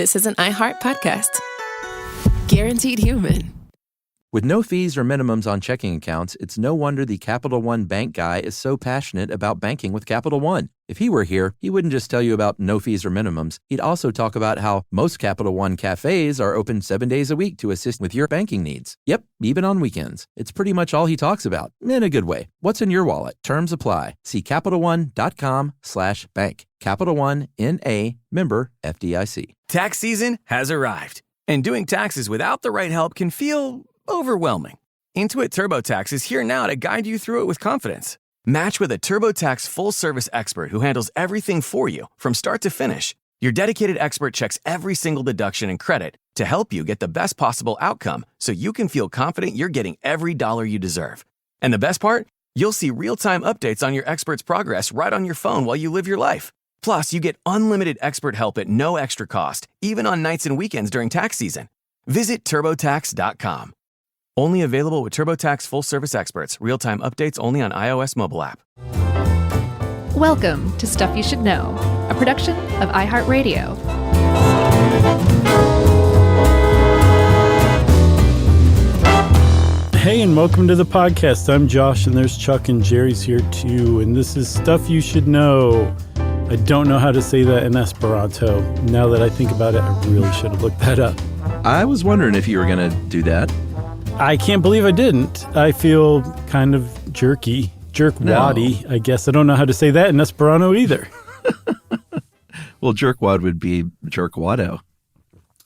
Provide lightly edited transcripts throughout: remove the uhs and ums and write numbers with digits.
This is an iHeart podcast. Guaranteed human. With no fees or minimums on checking accounts, it's no wonder the Capital One bank guy is so passionate about banking with Capital One. If he were here, he wouldn't just tell you about no fees or minimums. He'd also talk about how most Capital One cafes are open 7 days a week to assist with your banking needs. Yep, even on weekends. It's pretty much all he talks about, in a good way. What's in your wallet? Terms apply. See CapitalOne.com/bank. Capital One, N.A., member FDIC. Tax season has arrived, and doing taxes without the right help can feel overwhelming. Intuit TurboTax is here now to guide you through it with confidence. Match with a TurboTax full-service expert who handles everything for you from start to finish. Your dedicated expert checks every single deduction and credit to help you get the best possible outcome so you can feel confident you're getting every dollar you deserve. And the best part? You'll see real-time updates on your expert's progress right on your phone while you live your life. Plus, you get unlimited expert help at no extra cost, even on nights and weekends during tax season. Visit TurboTax.com. Only available with TurboTax full-service experts. Real-time updates only on iOS mobile app. Welcome to Stuff You Should Know, a production of iHeartRadio. Hey, and welcome to the podcast. I'm Josh, and there's Chuck and Jerry's here too, and this is Stuff You Should Know. I don't know how to say that in Esperanto. Now that I think about it, I really should have looked that up. I was wondering if you were going to do that. I can't believe I didn't. I feel kind of jerkwadi, I guess. I don't know how to say that in Esperanto either. Well, jerkwad would be jerkwado.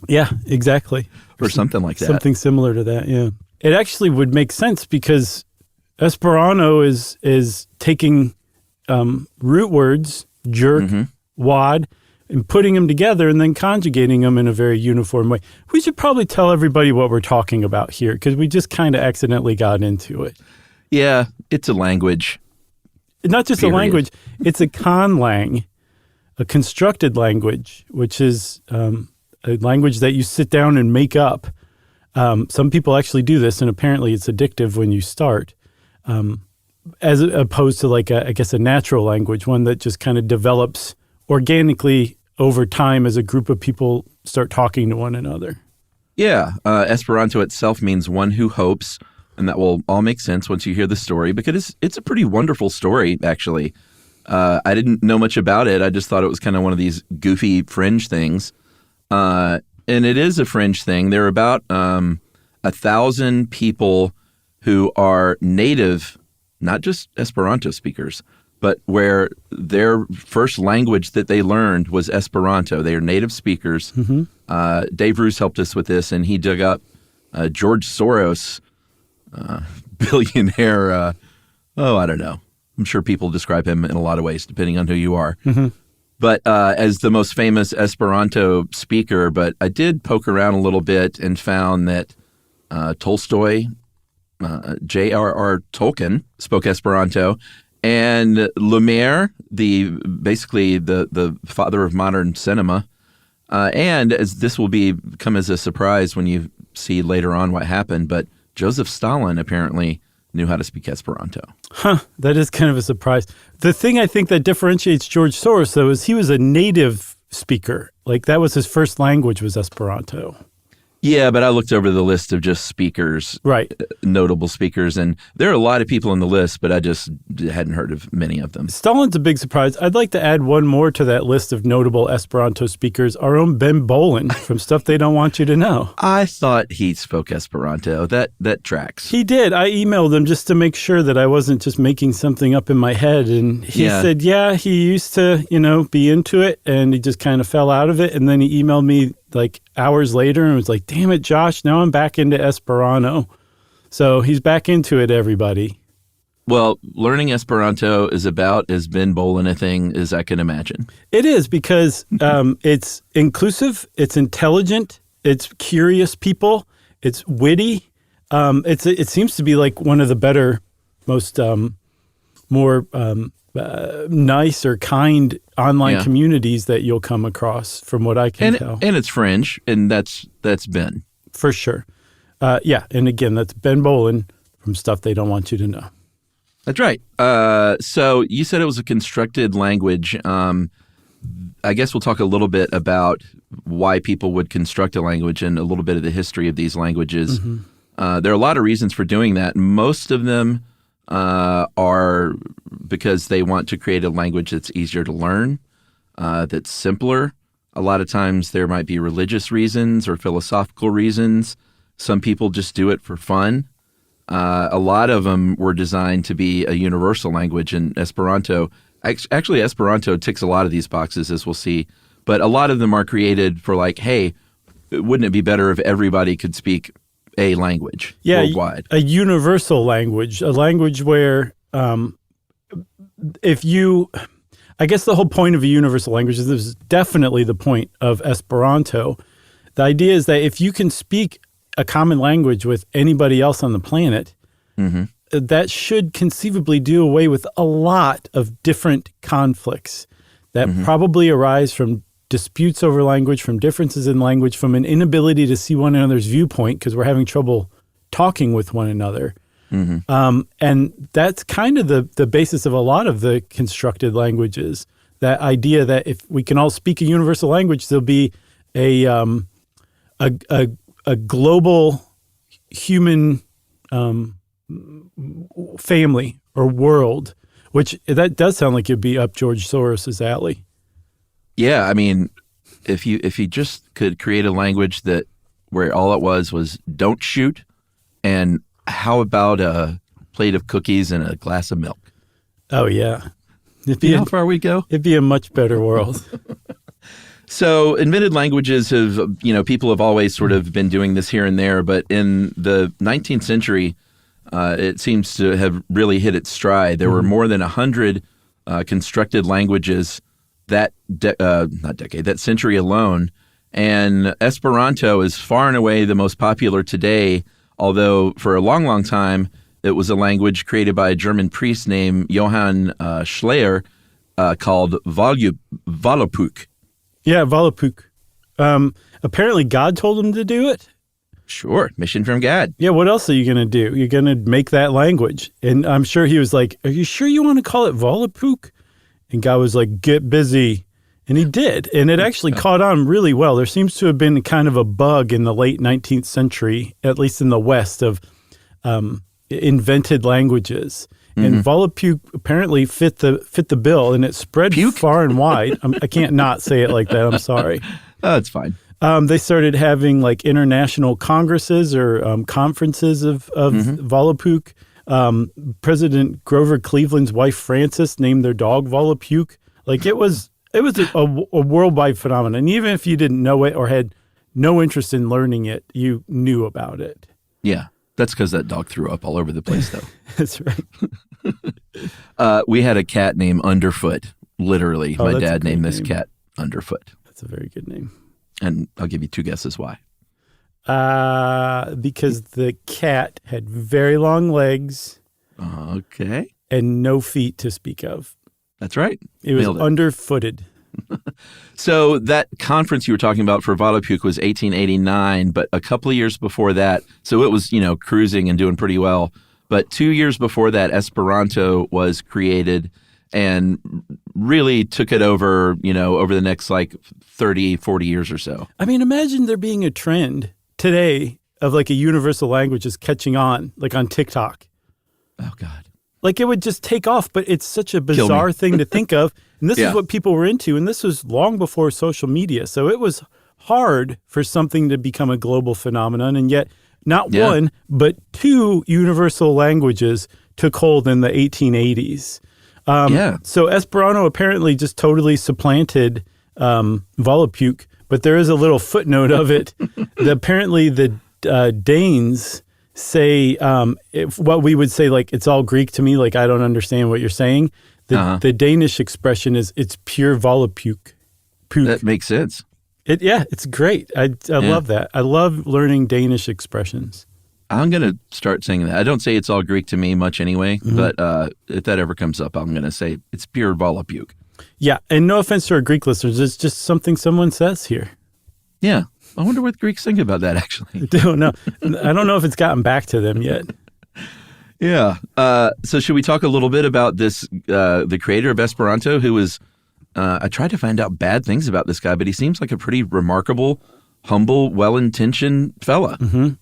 Yeah, exactly. Or something like that. Something similar to that, yeah. It actually would make sense because Esperanto is taking root words, jerk, wad, and putting them together and then conjugating them in a very uniform way. We should probably tell everybody what we're talking about here because we just kind of accidentally got into it. Yeah, it's a language. Not just period. A language, it's a conlang, a constructed language, which is a language that you sit down and make up. Some people actually do this, and apparently it's addictive when you start, as opposed to like, I guess, a natural language, one that just kind of develops organically over time as a group of people start talking to one another. Yeah, Esperanto itself means one who hopes, and that will all make sense once you hear the story, because it's a pretty wonderful story, actually. I didn't know much about it. I just thought it was kind of one of these goofy fringe things. And it is a fringe thing. There are about 1,000 people who are native, not just Esperanto speakers, but where their first language that they learned was Esperanto. They are native speakers. Dave Roos helped us with this, and he dug up George Soros, billionaire. I don't know. I'm sure people describe him in a lot of ways, depending on who you are. But as the most famous Esperanto speaker, but I did poke around a little bit and found that Tolstoy, J.R.R. Tolkien, spoke Esperanto, and Lumiere, basically the father of modern cinema, and as this will come as a surprise when you see later on what happened, but Joseph Stalin apparently knew how to speak Esperanto. That is kind of a surprise. The thing I think that differentiates George Soros, though, is he was a native speaker. Like, that was his first language was Esperanto. Yeah, but I looked over the list of just speakers, right? Notable speakers, and there are a lot of people on the list, but I just hadn't heard of many of them. Stalin's a big surprise. I'd like to add one more to that list of notable Esperanto speakers, our own Ben Bolin from Stuff They Don't Want You to Know. I thought he spoke Esperanto. That tracks. He did. I emailed him just to make sure that I wasn't just making something up in my head, and he said, yeah, he used to, be into it, and he just kind of fell out of it, and then he emailed me like hours later and was like, damn it, Josh, now I'm back into Esperanto. So he's back into it, everybody. Well, learning Esperanto is about as Ben Bolin a thing as I can imagine. It is because it's inclusive, it's intelligent, it's curious people, it's witty. It seems to be like one of the better, most more nice or kind online communities that you'll come across, from what I can tell. And it's fringe, and that's Ben. For sure. And again, that's Ben Bolin from Stuff They Don't Want You to Know. That's right. So you said it was a constructed language. I guess we'll talk a little bit about why people would construct a language and a little bit of the history of these languages. There are a lot of reasons for doing that. Most of them are because they want to create a language that's easier to learn, that's simpler. A lot of times there might be religious reasons or philosophical reasons. Some people just do it for fun. A lot of them were designed to be a universal language, and Esperanto, actually Esperanto ticks a lot of these boxes, as we'll see, but a lot of them are created for like, hey, wouldn't it be better if everybody could speak a language worldwide? A universal language, a language where I guess the whole point of a universal language is this is definitely the point of Esperanto. The idea is that if you can speak a common language with anybody else on the planet, that should conceivably do away with a lot of different conflicts that probably arise from disputes over language, from differences in language, from an inability to see one another's viewpoint because we're having trouble talking with one another. And that's kind of the basis of a lot of the constructed languages, that idea that if we can all speak a universal language, there'll be a global human family or world, which that does sound like it'd be up George Soros's alley. Yeah, I mean, if you just could create a language that where all it was don't shoot, and how about a plate of cookies and a glass of milk? Oh yeah, How far we go? It'd be a much better world. So invented languages have, people have always sort of been doing this here and there, but in the 19th century, it seems to have really hit its stride. There were more than 100 constructed languages that century alone, and Esperanto is far and away the most popular today, although for a long, long time, it was a language created by a German priest named Johann Schleyer called Volapük. Yeah, Volapük. Apparently God told him to do it. Sure, mission from God. Yeah, what else are you going to do? You're going to make that language. And I'm sure he was like, are you sure you want to call it Volapük? And God was like, get busy. And he did. And it actually caught on really well. There seems to have been kind of a bug in the late 19th century, at least in the West, of invented languages. And Volapük apparently fit the bill, and it spread far and wide. I can't not say it like that. I'm sorry. Oh, it's fine. They started having like international congresses or conferences of Volapük. President Grover Cleveland's wife Frances named their dog Volapük. Like it was a worldwide phenomenon. And even if you didn't know it or had no interest in learning it, you knew about it. Yeah. That's because that dog threw up all over the place, though. That's right. We had a cat named Underfoot, literally. Oh, my dad named this cat Underfoot. That's a very good name. And I'll give you 2 guesses why. Because the cat had very long legs. Okay. And no feet to speak of. That's right. It was underfooted. So that conference you were talking about for Volapük was 1889, but a couple of years before that, so it was, cruising and doing pretty well. But 2 years before that, Esperanto was created and really took it over, over the next 30, 40 years or so. I mean, imagine there being a trend today of like a universal language is catching on, like on TikTok. Oh, God. Like it would just take off, but it's such a bizarre thing to think of. And this is what people were into. And this was long before social media. So it was hard for something to become a global phenomenon. And yet not one, but 2 universal languages took hold in the 1880s. So Esperanto apparently just totally supplanted Volapük. But there is a little footnote of it. Apparently the Danes say what we would say, like, it's all Greek to me, like I don't understand what you're saying. The Danish expression is it's pure Volapük. That makes sense. It's great. I love that. I love learning Danish expressions. I'm going to start saying that. I don't say it's all Greek to me much anyway, but if that ever comes up, I'm going to say it's pure Volapük. Yeah, and no offense to our Greek listeners, it's just something someone says here. Yeah. I wonder what Greeks think about that, actually. I don't know. I don't know if it's gotten back to them yet. Yeah. So should we talk a little bit about this, the creator of Esperanto, who was I tried to find out bad things about this guy, but he seems like a pretty remarkable, humble, well-intentioned fella.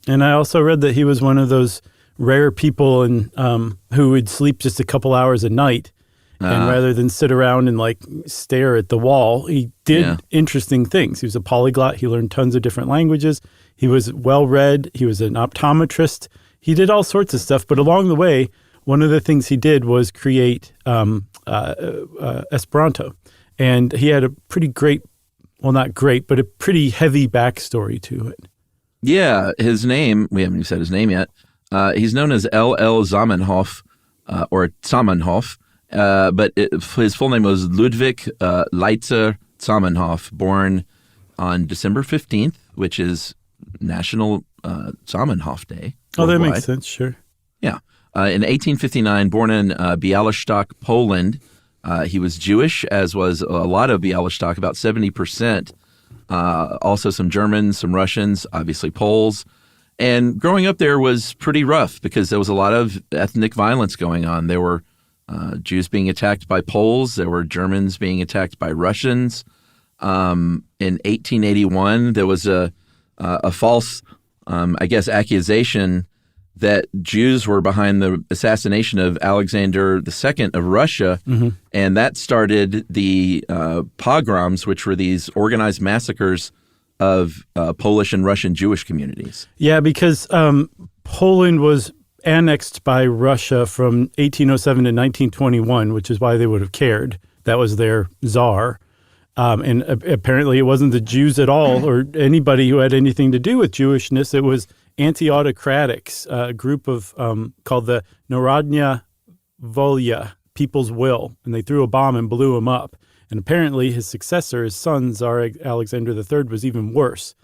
And I also read that he was one of those rare people who would sleep just a couple hours a night. And rather than sit around and like stare at the wall, he did interesting things. He was a polyglot. He learned tons of different languages. He was well-read. He was an optometrist. He did all sorts of stuff. But along the way, one of the things he did was create Esperanto. And he had a pretty great, well, not great, but a pretty heavy backstory to it. Yeah, his name, we haven't even said his name yet. He's known as L.L. Zamenhof, or Zamenhof. But his full name was Ludwig Leitzer Zamenhof, born on December 15th, which is National Zamenhof Day. Oh, that makes sense, sure. Yeah. In 1859, born in Białystok, Poland. He was Jewish, as was a lot of Białystok, about 70%. Also some Germans, some Russians, obviously Poles. And growing up there was pretty rough because there was a lot of ethnic violence going on. There were Jews being attacked by Poles. There were Germans being attacked by Russians. In 1881, there was a false, accusation that Jews were behind the assassination of Alexander II of Russia, and that started the pogroms, which were these organized massacres of Polish and Russian Jewish communities. Yeah, because Poland was annexed by Russia from 1807 to 1921, which is why they would have cared. That was their czar. And apparently it wasn't the Jews at all or anybody who had anything to do with Jewishness. It was anti-autocratics, a group of called the Narodnya Volya, People's Will. And they threw a bomb and blew him up. And apparently his successor, his son, Tsar Alexander III, was even worse.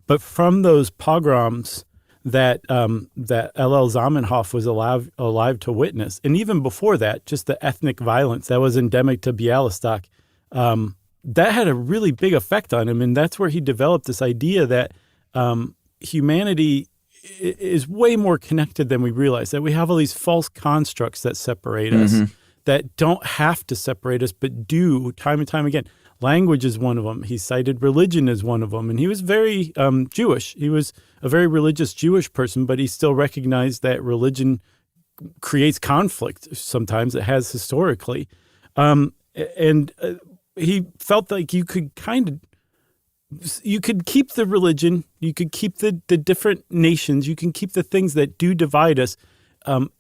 But from those pogroms that L.L. Zamenhof was alive to witness. And even before that, just the ethnic violence that was endemic to Białystok, that had a really big effect on him. And that's where he developed this idea that humanity is way more connected than we realize, that we have all these false constructs that separate us, that don't have to separate us, but do time and time again. Language is one of them. He cited religion as one of them. And he was very Jewish. He was a very religious Jewish person, but he still recognized that religion creates conflict sometimes. It has historically. He felt like you could keep the religion, you could keep the different nations, you can keep the things that do divide us,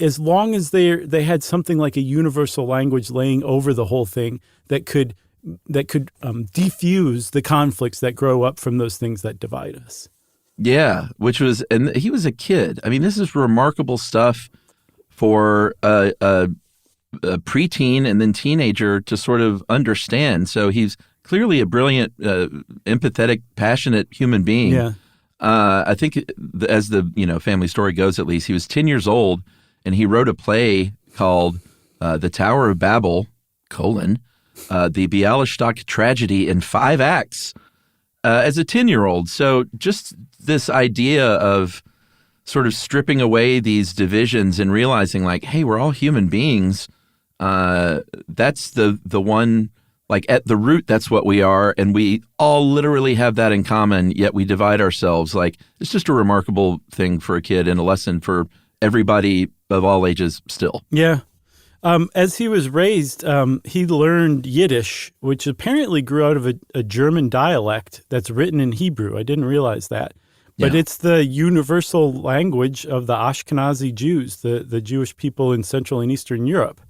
as long as they had something like a universal language laying over the whole thing that could defuse the conflicts that grow up from those things that divide us. Yeah, and he was a kid. I mean, this is remarkable stuff for a preteen and then teenager to sort of understand. So he's clearly a brilliant, empathetic, passionate human being. Yeah. I think as the family story goes, at least, he was 10 years old and he wrote a play called The Tower of Babel, the Białystok tragedy in 5 acts as a 10-year-old. So just this idea of sort of stripping away these divisions and realizing like, hey, we're all human beings. That's the one, like at the root, that's what we are. And we all literally have that in common, yet we divide ourselves. Like, it's just a remarkable thing for a kid and a lesson for everybody of all ages still. Yeah. As he was raised, he learned Yiddish, which apparently grew out of a German dialect that's written in Hebrew. I didn't realize that. But it's the universal language of the Ashkenazi Jews, the Jewish people in Central and Eastern Europe.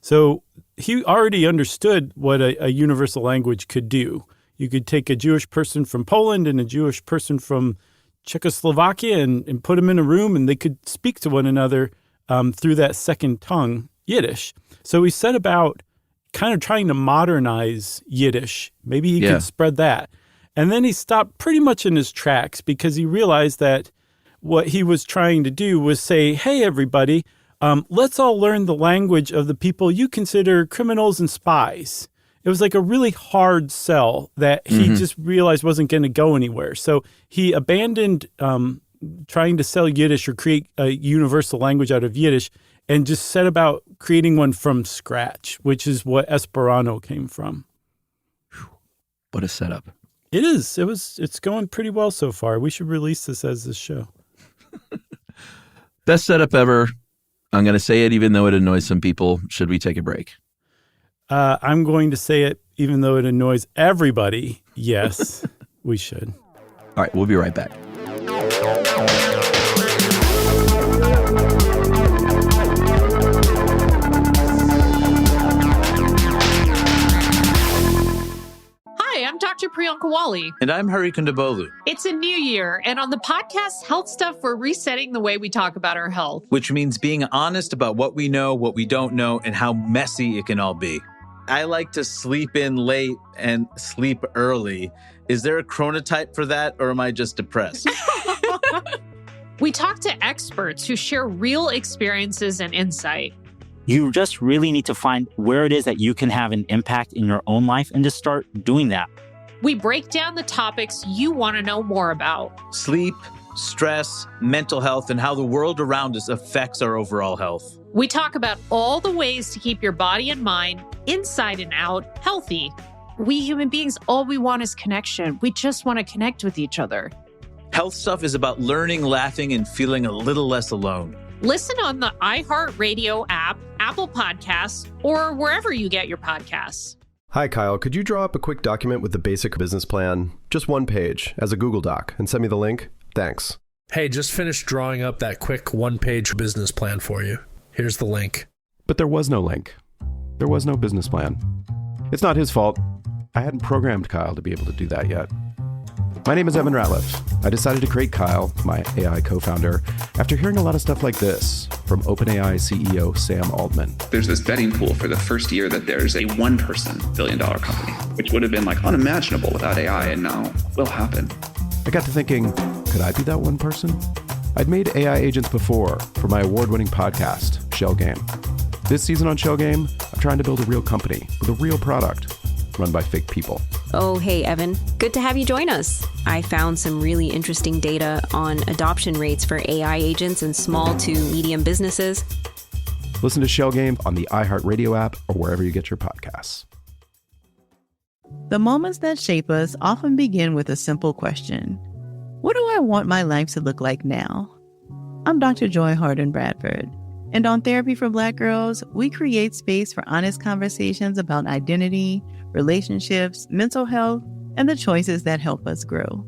So he already understood what a universal language could do. You could take a Jewish person from Poland and a Jewish person from Czechoslovakia and put them in a room and they could speak to one another through that second tongue, Yiddish. So he set about kind of trying to modernize Yiddish. Maybe he could spread that. And then he stopped pretty much in his tracks because he realized that what he was trying to do was say, hey, everybody, let's all learn the language of the people you consider criminals and spies. It was like a really hard sell that he just realized wasn't going to go anywhere. So he abandoned trying to sell Yiddish or create a universal language out of Yiddish and just set about creating one from scratch, which is what Esperanto came from. What a setup. It is. It's going pretty well so far. We should release this as this show. Best setup ever. I'm going to say it even though it annoys some people. Should we take a break? I'm going to say it even though it annoys everybody. Yes, we should. All right, we'll be right back. Hi, I'm Dr. Priyanka Wally. And I'm Hari Kondabolu. It's a new year, and on the podcast Health Stuff, we're resetting the way we talk about our health. Which means being honest about what we know, what we don't know, and how messy it can all be. I like to sleep in late and sleep early. Is there a chronotype for that, or am I just depressed? We talk to experts who share real experiences and insight. You just really need to find where it is that you can have an impact in your own life and just start doing that. We break down the topics you want to know more about. Sleep, stress, mental health, and how the world around us affects our overall health. We talk about all the ways to keep your body and mind, inside and out, healthy. We human beings, all we want is connection. We just want to connect with each other. Health Stuff is about learning, laughing, and feeling a little less alone. Listen on the iHeartRadio app, Apple Podcasts, or wherever you get your podcasts. Hi, Kyle. Could you draw up a quick document with the basic business plan, just one page, as a Google Doc, and send me the link? Thanks. Hey, just finished drawing up that quick one-page business plan for you. Here's the link. But there was no link. There was no business plan. It's not his fault. I hadn't programmed Kyle to be able to do that yet. My name is Evan Ratliff. I decided to create Kyle, my AI co-founder, after hearing a lot of stuff like this from OpenAI CEO Sam Altman. There's this betting pool for the first year that there's a one-person billion-dollar company, which would have been like unimaginable without AI, and now will happen. I got to thinking, could I be that one person? I'd made AI agents before for my award-winning podcast, Shell Game. This season on Shell Game, I'm trying to build a real company with a real product run by fake people. Oh, hey, Evan. Good to have you join us. I found some really interesting data on adoption rates for AI agents in small to medium businesses. Listen to Shell Game on the iHeartRadio app or wherever you get your podcasts. The moments that shape us often begin with a simple question. What do I want my life to look like now? I'm Dr. Joy Harden Bradford, and on Therapy for Black Girls, we create space for honest conversations about identity, relationships, mental health, and the choices that help us grow.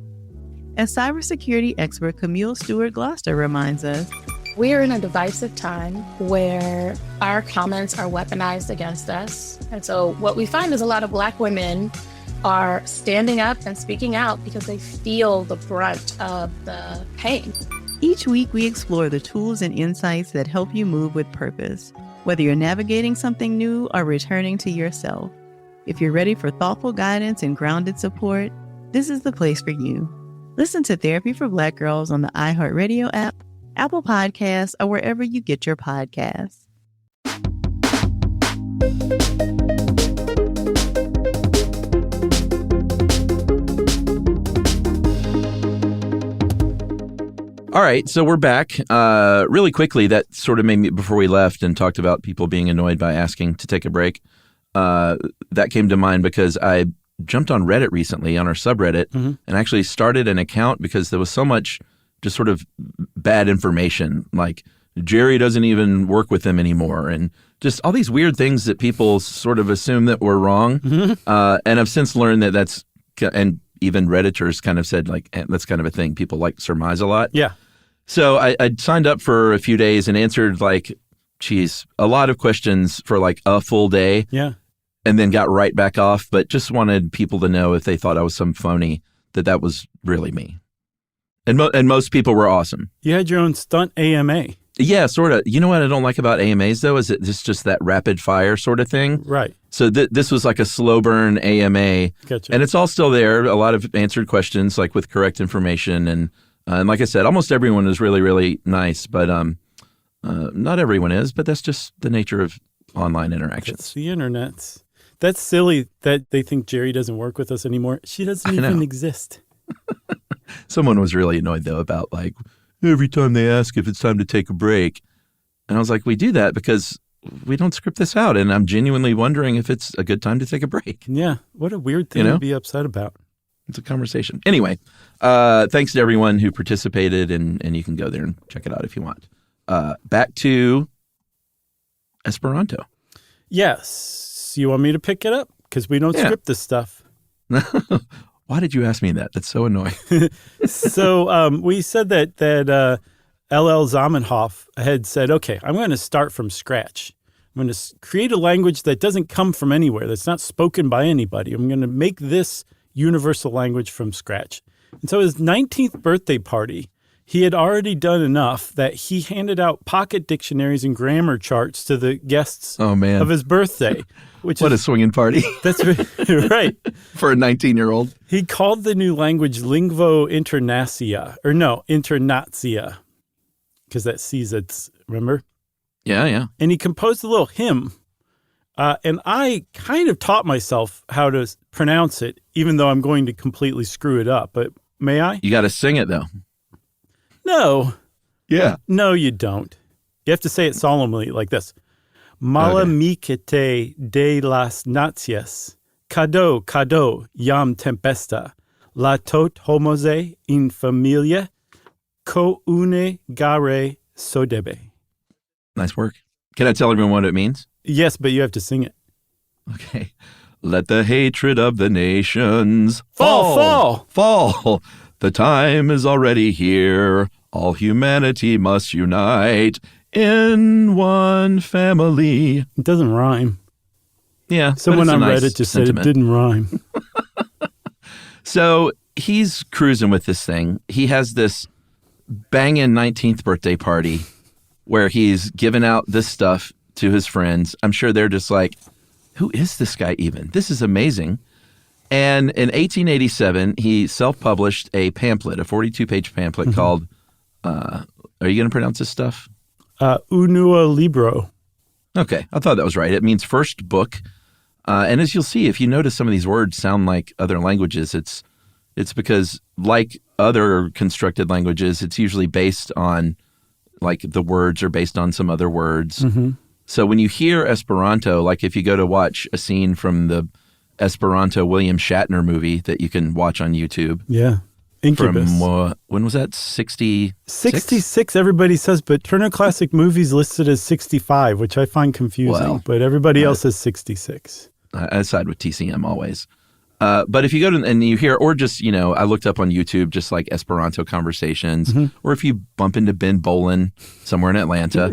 As cybersecurity expert Camille Stewart-Gloucester reminds us, we are in a divisive time where our comments are weaponized against us. And so what we find is a lot of Black women are standing up and speaking out because they feel the brunt of the pain. Each week, we explore the tools and insights that help you move with purpose, whether you're navigating something new or returning to yourself. If you're ready for thoughtful guidance and grounded support, this is the place for you. Listen to Therapy for Black Girls on the iHeartRadio app, Apple Podcasts, or wherever you get your podcasts. All right, so we're back. Really quickly, that sort of made me, before we left and talked about people being annoyed by asking to take a break, that came to mind because I jumped on Reddit recently, on our subreddit, and actually started an account because there was so much just sort of bad information, like Jerry doesn't even work with them anymore, and just all these weird things that people sort of assume that were wrong. And I've since learned that that's, and even Redditors kind of said, like, that's kind of a thing. People like surmise a lot. Yeah. So I signed up for a few days and answered, like, a lot of questions for like a full day. Yeah. And then got right back off, but just wanted people to know if they thought I was some phony, that was really me. And most people were awesome. You had your own stunt AMA. Yeah, sort of. You know what I don't like about AMAs, though, is it's just that rapid fire sort of thing. Right. So this was like a slow burn AMA. Gotcha. And it's all still there. A lot of answered questions, like with correct information. And like I said, almost everyone is really, really nice. But not everyone is. But that's just the nature of online interactions. It's the internet. That's silly that they think Jerry doesn't work with us anymore. She doesn't even exist. Someone was really annoyed, though, about like every time they ask if it's time to take a break. And I was like, we do that because we don't script this out. And I'm genuinely wondering if it's a good time to take a break. Yeah. What a weird thing to be upset about. It's a conversation. Anyway, thanks to everyone who participated, and you can go there and check it out if you want. Back to Esperanto. Yes. You want me to pick it up? Because we don't script this stuff. Why did you ask me that? That's so annoying. So we said that L.L. Zamenhof had said, okay, I'm going to start from scratch. I'm going to create a language that doesn't come from anywhere, that's not spoken by anybody. I'm going to make this universal language from scratch. And so his 19th birthday party, he had already done enough that he handed out pocket dictionaries and grammar charts to the guests of his birthday. What a swinging party. That's right. For a 19-year-old. He called the new language Lingvo Internatia, Internatia, because that sees it's, remember? Yeah. And he composed a little hymn. And I kind of taught myself how to pronounce it, even though I'm going to completely screw it up. But may I? You got to sing it, though. No. Yeah. No, you don't. You have to say it solemnly like this. Malamicete de las nacias, cado, jam tempesta, la tot homose in familia, co une gare sodebe. Nice work. Can I tell everyone what it means? Yes, but you have to sing it. Okay. Let the hatred of the nations fall. The time is already here. All humanity must unite in one family. It doesn't rhyme. Yeah. Someone on Reddit just said it didn't rhyme. So he's cruising with this thing. He has this banging 19th birthday party where he's giving out this stuff to his friends. I'm sure they're just like, who is this guy even? This is amazing. And in 1887, he self-published a pamphlet, a 42-page pamphlet called, are you going to pronounce this stuff? Unua Libro. Okay, I thought that was right. It means first book. And as you'll see, if you notice some of these words sound like other languages, it's because like other constructed languages, it's usually based on, like the words are based on some other words. Mm-hmm. So when you hear Esperanto, like if you go to watch a scene from the Esperanto William Shatner movie that you can watch on YouTube. Yeah. Incubus. From, when was that? 66, everybody says, but Turner Classic Movies listed as 65, which I find confusing. Well, but everybody else says 66. I side with TCM always. But if you go to and you hear, or just, I looked up on YouTube just like Esperanto conversations, or if you bump into Ben Bolin somewhere in Atlanta,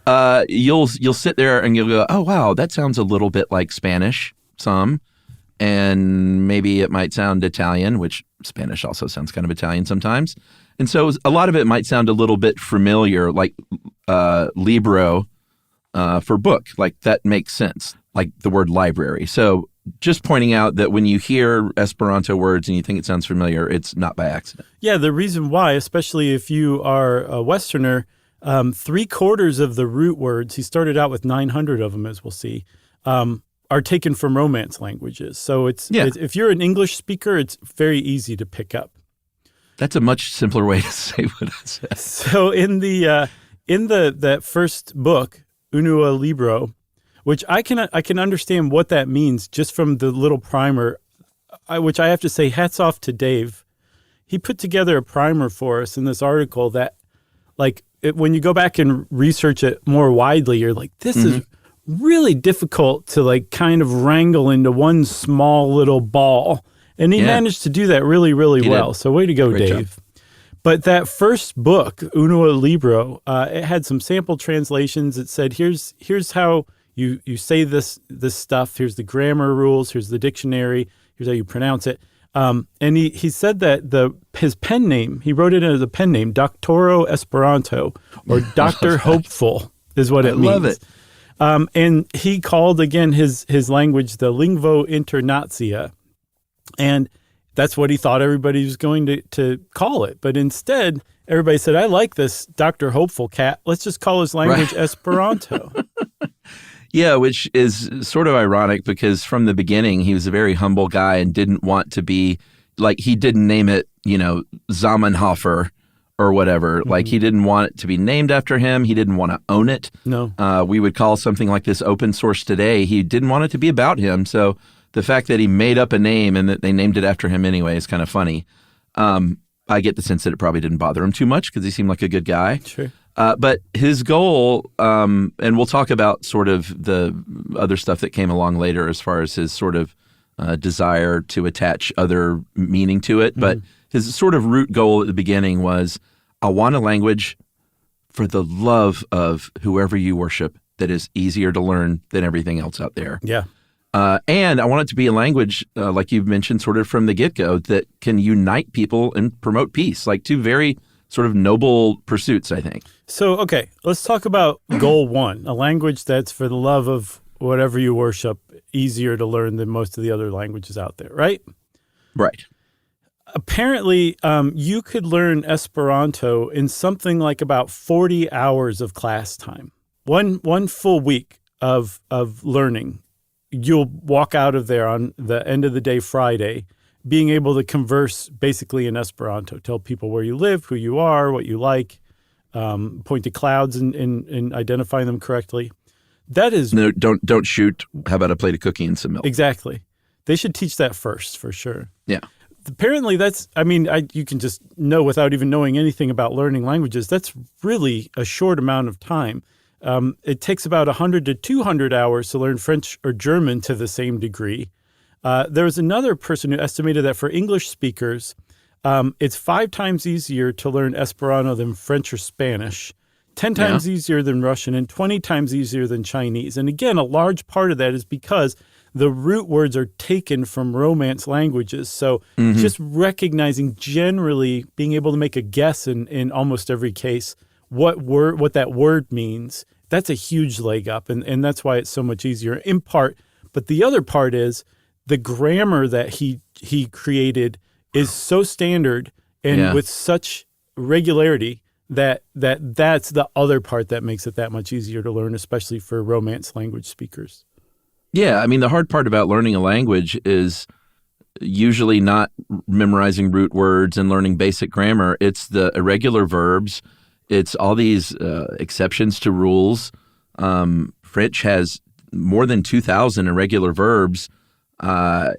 right? You'll sit there and you'll go, oh wow, that sounds a little bit like Spanish, some, and maybe it might sound Italian, which Spanish also sounds kind of Italian sometimes, and so a lot of it might sound a little bit familiar, like libro for book, like that makes sense, like the word library. So just pointing out that when you hear Esperanto words and you think it sounds familiar, it's not by accident. Yeah, the reason why, especially if you are a Westerner, 3/4 of the root words, he started out with 900 of them, as we'll see, are taken from Romance languages. So it's if you're an English speaker, it's very easy to pick up. That's a much simpler way to say what I said. So in that first book, Unua Libro, which I can understand what that means just from the little primer, which I have to say, hats off to Dave. He put together a primer for us in this article that, like, when you go back and research it more widely, you're like, this is really difficult to, like, kind of wrangle into one small little ball. And he managed to do that really, really well. So way to go, Great Dave. job. But that first book, Unua Libro, it had some sample translations. It said, here's how you say this stuff. Here's the grammar rules. Here's the dictionary. Here's how you pronounce it. And he said that his pen name, he wrote it as a pen name, Doctoro Esperanto, or Dr. Hopeful is what it means. I love it. And he called, again, his language the Lingvo Internatia. And that's what he thought everybody was going to call it. But instead, everybody said, I like this Dr. Hopeful cat. Let's just call his language Esperanto. Yeah, which is sort of ironic because from the beginning, he was a very humble guy and didn't want to be, like, he didn't name it, Zamenhofer or whatever. Like he didn't want it to be named after him. He didn't want to own it. No. We would call something like this open source today. He didn't want it to be about him. So the fact that he made up a name and that they named it after him anyway is kind of funny. I get the sense that it probably didn't bother him too much because he seemed like a good guy. Sure. But his goal, and we'll talk about sort of the other stuff that came along later as far as his sort of desire to attach other meaning to it. But his sort of root goal at the beginning was, I want a language for the love of whoever you worship that is easier to learn than everything else out there. Yeah. And I want it to be a language, like you've mentioned, sort of from the get-go, that can unite people and promote peace, like two very sort of noble pursuits, I think. So, okay, let's talk about goal one, a language that's for the love of whatever you worship, easier to learn than most of the other languages out there, right? Right. Apparently, you could learn Esperanto in something like about 40 hours of class time. One full week of learning. You'll walk out of there on the end of the day, Friday, being able to converse basically in Esperanto, tell people where you live, who you are, what you like, point to clouds and identify them correctly. That is... No, don't shoot. How about a plate of cookie and some milk? Exactly. They should teach that first, for sure. Yeah. Apparently that's, you can just know without even knowing anything about learning languages, that's really a short amount of time. It takes about 100 to 200 hours to learn French or German to the same degree. There was another person who estimated that for English speakers, it's 5 times easier to learn Esperanto than French or Spanish, 10 times easier than Russian, and 20 times easier than Chinese. And again, a large part of that is because the root words are taken from Romance languages. So just recognizing generally, being able to make a guess in almost every case, what that word means, that's a huge leg up. And that's why it's so much easier in part. But the other part is the grammar that he created is so standard and with such regularity that's the other part that makes it that much easier to learn, especially for Romance language speakers. Yeah, the hard part about learning a language is usually not memorizing root words and learning basic grammar. It's the irregular verbs. It's all these exceptions to rules. French has more than 2,000 irregular verbs.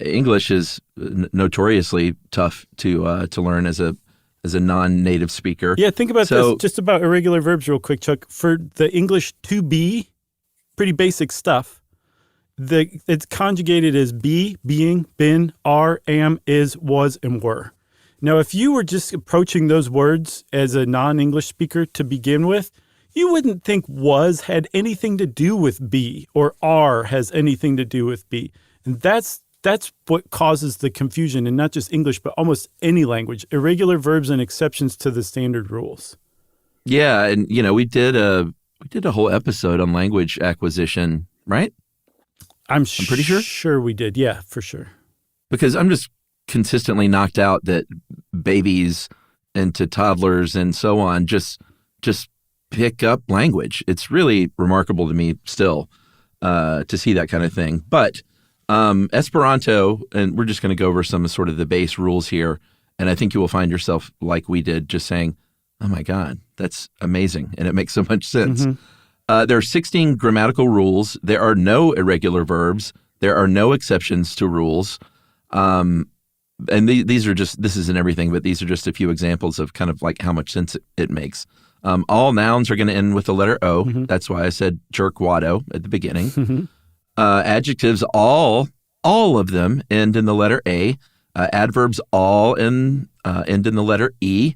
English is notoriously tough to learn as a non-native speaker. Yeah, think about this, just about irregular verbs real quick, Chuck. For the English to be, pretty basic stuff. It's conjugated as be, being, been, are, am, is, was, and were. Now, if you were just approaching those words as a non-English speaker to begin with, you wouldn't think was had anything to do with be or are has anything to do with be. And that's what causes the confusion in not just English, but almost any language, irregular verbs and exceptions to the standard rules. Yeah, and we did a whole episode on language acquisition, right? I'm pretty sure. Sure we did. Yeah, for sure. Because I'm just consistently knocked out that babies and to toddlers and so on just pick up language. It's really remarkable to me still to see that kind of thing. But Esperanto, and we're just going to go over some of sort of the base rules here, and I think you will find yourself like we did, just saying, oh my God, that's amazing, and it makes so much sense. There are 16 grammatical rules. There are no irregular verbs. There are no exceptions to rules. And these are just, this isn't everything, but these are just a few examples of kind of like how much sense it makes. All nouns are going to end with the letter O. That's why I said jerkwado at the beginning. Adjectives, all of them end in the letter A. Adverbs all end in the letter E.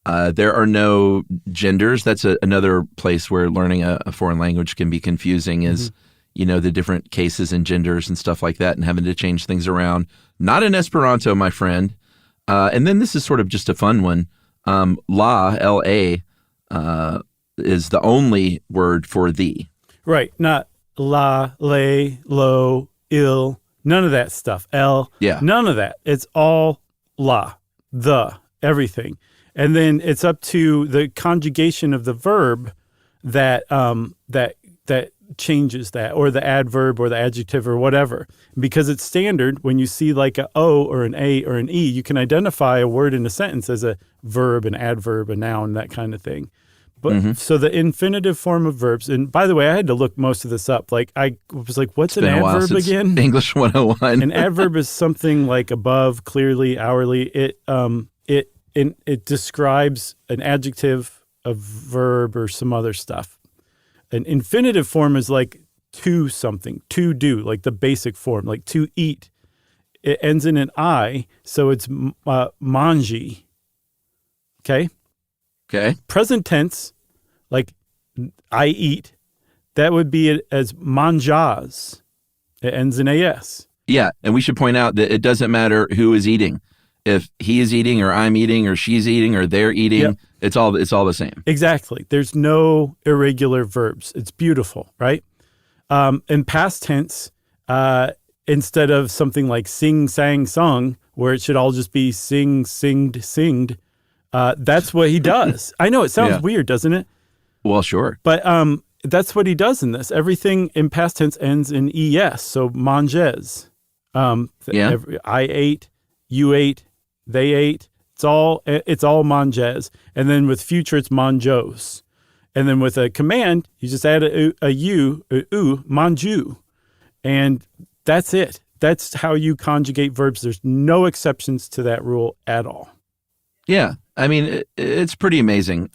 There are no genders. That's another place where learning a foreign language can be confusing is, the different cases and genders and stuff like that and having to change things around. Not in Esperanto, my friend. And then this is sort of just a fun one. La, L-A, is the only word for thee. Right. Not la, lay, lo, il, none of that stuff. L, none of that. It's all la, the, everything. And then it's up to the conjugation of the verb that changes that, or the adverb or the adjective or whatever. Because it's standard, when you see like a O or an A or an E, you can identify a word in a sentence as a verb, an adverb, a noun, that kind of thing. But so the infinitive form of verbs, and by the way, I had to look most of this up. Like I was like, what's an adverb again? English 101. An adverb is something like above, clearly, hourly. It describes an adjective, a verb, or some other stuff. An infinitive form is like to something, to do, like the basic form, like to eat. It ends in an I, so it's mangi. Okay? Okay. Present tense, like I eat, that would be as manjas. It ends in AS. Yeah, and we should point out that it doesn't matter who is eating. If he is eating, or I'm eating, or she's eating, or they're eating, it's all the same. Exactly. There's no irregular verbs. It's beautiful, right? In past tense, instead of something like sing, sang, sung, where it should all just be sing, singed, singed, that's what he does. I know it sounds weird, doesn't it? Well, sure. But that's what he does in this. Everything in past tense ends in es. So manges. I ate, you ate, they ate. It's all manges. And then with future, it's manjos. And then with a command, you just add a u, manju. And that's it. That's how you conjugate verbs. There's no exceptions to that rule at all. Yeah. I mean, it's pretty amazing.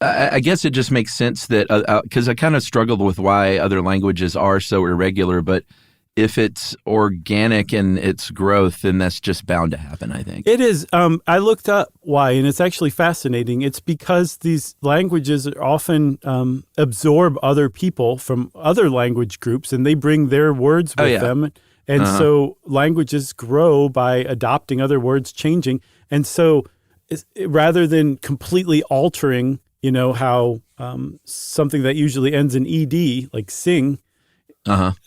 I guess it just makes sense that, because I kind of struggled with why other languages are so irregular, but if it's organic in its growth, then that's just bound to happen, I think. It is. I looked up why, and it's actually fascinating. It's because these languages often absorb other people from other language groups, and they bring their words with them. And so languages grow by adopting other words, changing. And so rather than completely altering, how something that usually ends in ed, like sing,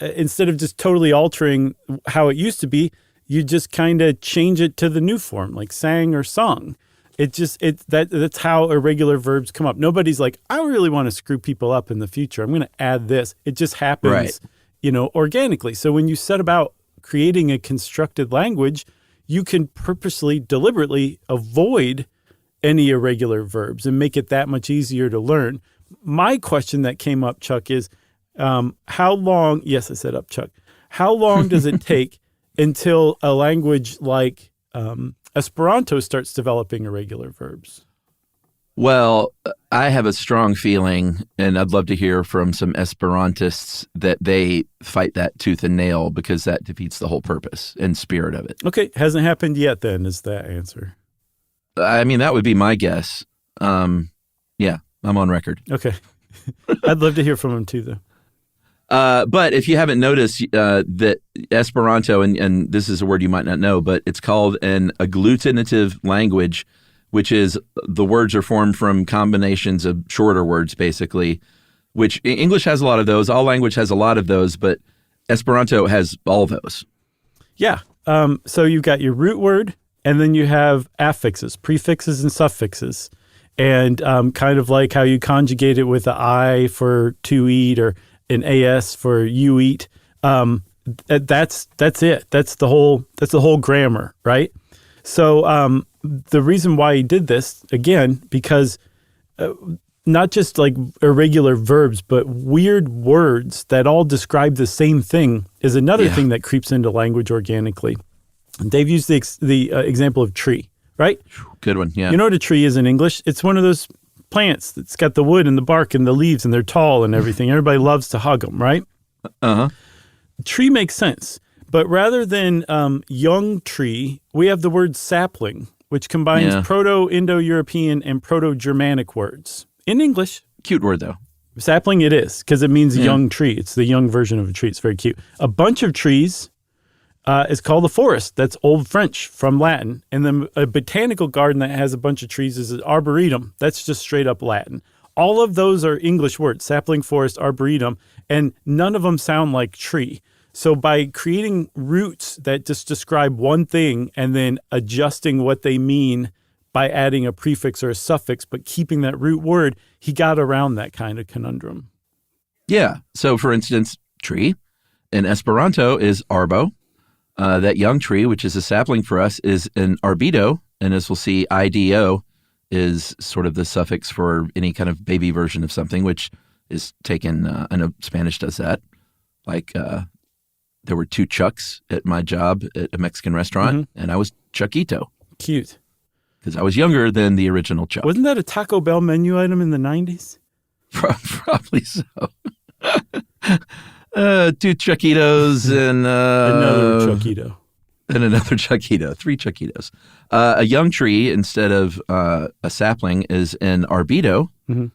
instead of just totally altering how it used to be, you just kind of change it to the new form, like sang or sung. That's how irregular verbs come up. Nobody's like, I really want to screw people up in the future, I'm going to add this. It just happens, organically. So when you set about creating a constructed language, you can purposely, deliberately avoid any irregular verbs and make it that much easier to learn. My question that came up, Chuck, is how long, yes, I said up, Chuck, how long does it take until a language like Esperanto starts developing irregular verbs? Well, I have a strong feeling, and I'd love to hear from some Esperantists, that they fight that tooth and nail, because that defeats the whole purpose and spirit of it. Okay, hasn't happened yet then, is that answer? I mean, that would be my guess. Yeah, I'm on record. Okay. I'd love to hear from him too, though. But if you haven't noticed that Esperanto, and this is a word you might not know, but it's called an agglutinative language, which is the words are formed from combinations of shorter words, basically, which English has a lot of those. All language has a lot of those, but Esperanto has all those. Yeah. So you've got your root word, and then you have affixes, prefixes, and suffixes. And kind of like how you conjugate it with the I for to eat, or an AS for you eat. That's it. That's the whole grammar, right? So the reason why he did this, again, because not just like irregular verbs, but weird words that all describe the same thing is another thing that creeps into language organically. And Dave used the example of tree, right? Good one, yeah. You know what a tree is in English? It's one of those plants that's got the wood and the bark and the leaves, and they're tall and everything. Everybody loves to hug them, right? Tree makes sense. But rather than young tree, we have the word sapling, which combines Proto-Indo-European and Proto-Germanic words. In English. Cute word, though. Sapling it is, because it means young tree. It's the young version of a tree. It's very cute. A bunch of trees is called a forest. That's Old French from Latin. And then a botanical garden that has a bunch of trees is an arboretum. That's just straight up Latin. All of those are English words, sapling, forest, arboretum, and none of them sound like tree. So by creating roots that just describe one thing and then adjusting what they mean by adding a prefix or a suffix, but keeping that root word, he got around that kind of conundrum. Yeah. So, for instance, tree in Esperanto is arbo. That young tree, which is a sapling for us, is an arbido. And as we'll see, IDO is sort of the suffix for any kind of baby version of something, which is taken, I know Spanish does that. Like there were 2 Chucks at my job at a Mexican restaurant, and I was Chuckito. Cute. Because I was younger than the original Chuck. Wasn't that a Taco Bell menu item in the 90s? Probably so. 2 Chuckitos and another Chuckito. And another Chuckito. 3 Chuckitos. A young tree instead of a sapling is an arbido. Mm-hmm.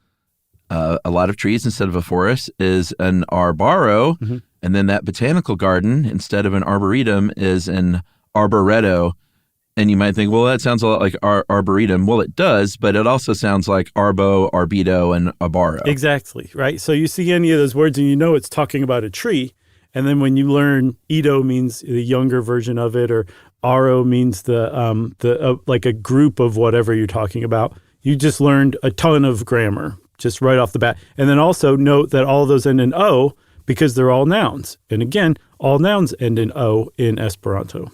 A lot of trees instead of a forest is an arbaro. Mm-hmm. And then that botanical garden instead of an arboretum is an arboreto. And you might think, well, that sounds a lot like arboretum. Well, it does, but it also sounds like arbo, arbido, and abaro. Exactly, right? So you see any of those words and you know it's talking about a tree. And then when you learn Ito means the younger version of it, or Aro means the like a group of whatever you're talking about, you just learned a ton of grammar just right off the bat. And then also note that all of those end in O because they're all nouns. And again, all nouns end in O in Esperanto.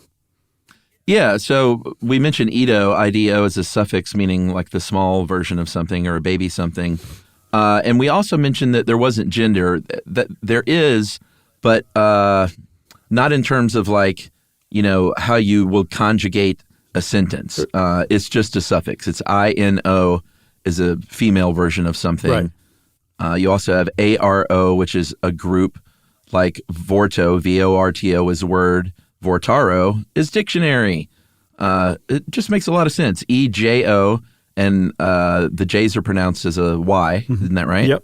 Yeah, so we mentioned Ito, IDO, as a suffix meaning like the small version of something or a baby something. And we also mentioned that there wasn't gender. That there is, but not in terms of like, you know, how you will conjugate a sentence. It's just a suffix. It's INO is a female version of something. Right. You also have ARO, which is a group, like Vorto, VORTO is word. Vortaro is dictionary. It just makes a lot of sense. EJO, and the J's are pronounced as a Y. Isn't that right? Yep.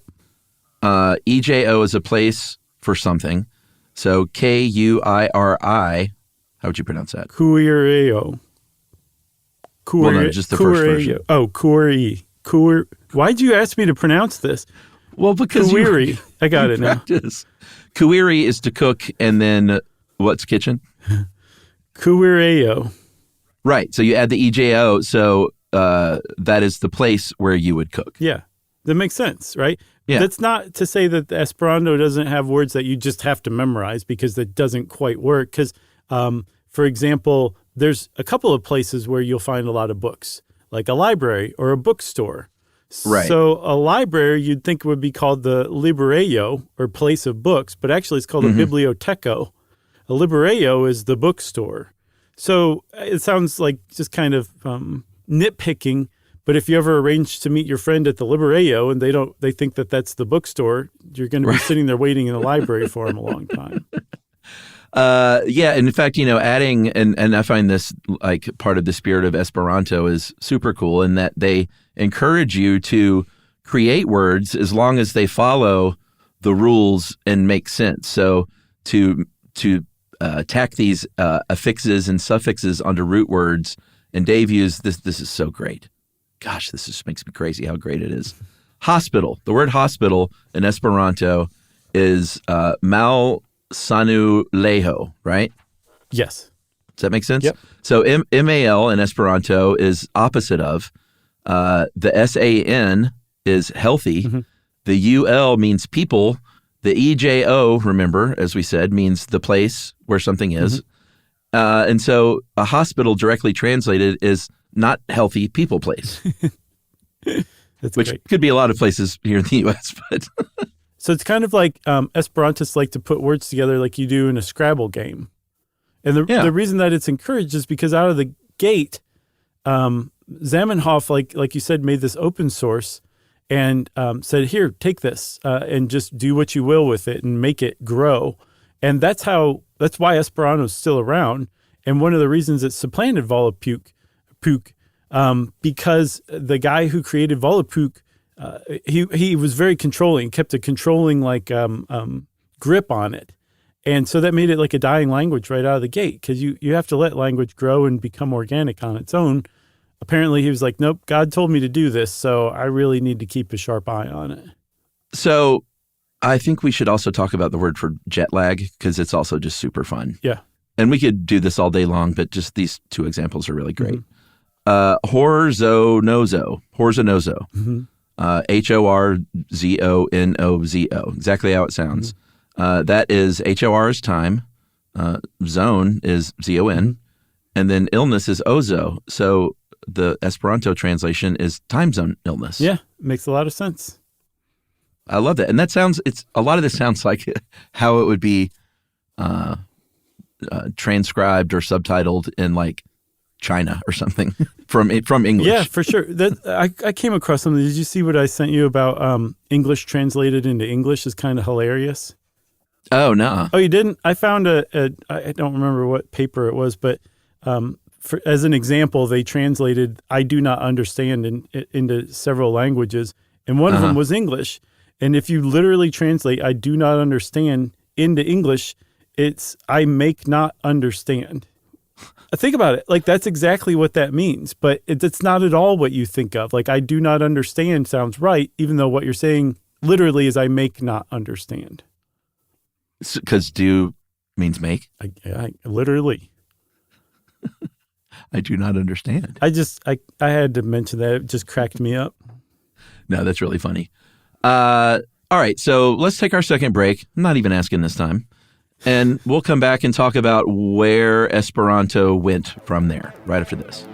EJO is a place for something. So KUIRI, how would you pronounce that? Kuireo. Well, no, just the first version. Oh, Kuiri. Why'd you ask me to pronounce this? Well, because Kuiri. I got it now. Kuiri is to cook, and then what's kitchen? Kuireo. Right. So you add the EJO. So that is the place where you would cook. Yeah. That makes sense, right? Yeah. That's not to say that the Esperanto doesn't have words that you just have to memorize, because that doesn't quite work. Because, for example, there's a couple of places where you'll find a lot of books, like a library or a bookstore. Right. So a library you'd think would be called the librerio, or place of books, but actually it's called a biblioteco. A librerio is the bookstore. So it sounds like just kind of nitpicking, but if you ever arrange to meet your friend at the librerio and they think that that's the bookstore, you're going to be sitting there waiting in the library for them a long time. Yeah, and in fact, you know, adding, and I find this like part of the spirit of Esperanto is super cool in that they encourage you to create words as long as they follow the rules and make sense. So to tack these affixes and suffixes onto root words, and Dave used this. This is so great. Gosh, this just makes me crazy how great it is. Hospital. The word hospital in Esperanto is malsanulejo, right? Yes. Does that make sense? Yep. So MAL in Esperanto is opposite of. The SAN is healthy. Mm-hmm. The UL means people. The EJO, remember, as we said, means the place where something is. And so a hospital directly translated is not healthy people place. Which great. Could be a lot of places here in the U.S. But so it's kind of like Esperantists like to put words together like you do in a Scrabble game. And the reason that it's encouraged is because out of the gate, Zamenhof, like you said, made this open source and said, here, take this and just do what you will with it and make it grow. And that's why Esperanto is still around. And one of the reasons it supplanted Volapük, because the guy who created Volapük, he was very controlling, kept a controlling grip on it. And so that made it like a dying language right out of the gate, because you have to let language grow and become organic on its own. Apparently he was like, nope, God told me to do this, so I really need to keep a sharp eye on it. So I think we should also talk about the word for jet lag, because it's also just super fun. Yeah. And we could do this all day long, but just these two examples are really great. Horzonozo. Mm-hmm. Horzonozo, exactly how it sounds. That is HOR is time, zone is ZON, and then illness is ozo. So the Esperanto translation is time zone illness. Yeah, makes a lot of sense. I love that. And that sounds, a lot of this sounds like how it would be transcribed or subtitled in like China or something from English. Yeah, for sure. I came across something. Did you see what I sent you about English translated into English is kind of hilarious? Oh, no. Oh, you didn't? I found I don't remember what paper it was, but as an example, they translated "I do not understand" into several languages, and one of them was English. And if you literally translate "I do not understand" into English, it's "I make not understand." Think about it. Like, that's exactly what that means, but it's not at all what you think of. Like, "I do not understand" sounds right, even though what you're saying literally is "I make not understand." Because do means make? I literally. I do not understand. I had to mention that. It just cracked me up. No, that's really funny. All right, so let's take our second break. I'm not even asking this time. And we'll come back and talk about where Esperanto went from there right after this.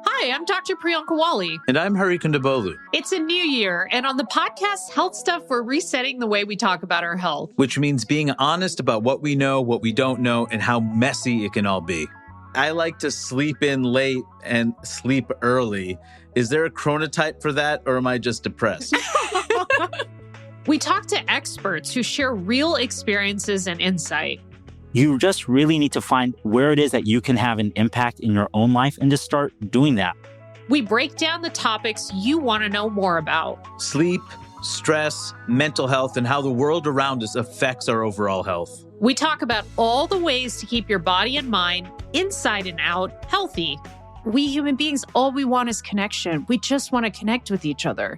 Hi, I'm Dr. Priyanka Wali. And I'm Hari Kondabolu. It's a new year, and on the podcast Health Stuff, we're resetting the way we talk about our health. Which means being honest about what we know, what we don't know, and how messy it can all be. I like to sleep in late and sleep early. Is there a chronotype for that, or am I just depressed? We talk to experts who share real experiences and insight. You just really need to find where it is that you can have an impact in your own life and just start doing that. We break down the topics you want to know more about. Sleep, stress, mental health, and how the world around us affects our overall health. We talk about all the ways to keep your body and mind, inside and out, healthy. We human beings, all we want is connection. We just want to connect with each other.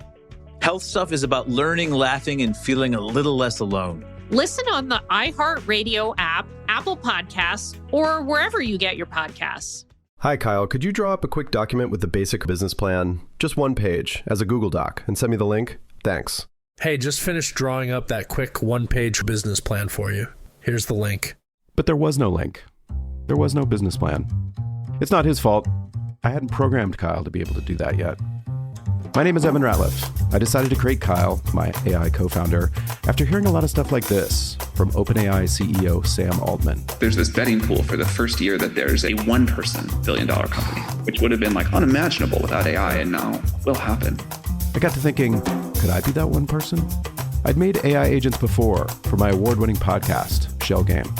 Health Stuff is about learning, laughing, and feeling a little less alone. Listen on the iHeartRadio app, Apple Podcasts, or wherever you get your podcasts. Hi, Kyle. Could you draw up a quick document with the basic business plan, just one page, as a Google Doc, and send me the link? Thanks. Hey, just finished drawing up that quick one-page business plan for you. Here's the link. But there was no link. There was no business plan. It's not his fault. I hadn't programmed Kyle to be able to do that yet. My name is Evan Ratliff. I decided to create Kyle, my AI co-founder, after hearing a lot of stuff like this from OpenAI CEO Sam Altman. There's this betting pool for the first year that there's a one-person billion-dollar company, which would have been like unimaginable without AI, and now will happen. I got to thinking, could I be that one person? I'd made AI agents before for my award-winning podcast, Shell Game.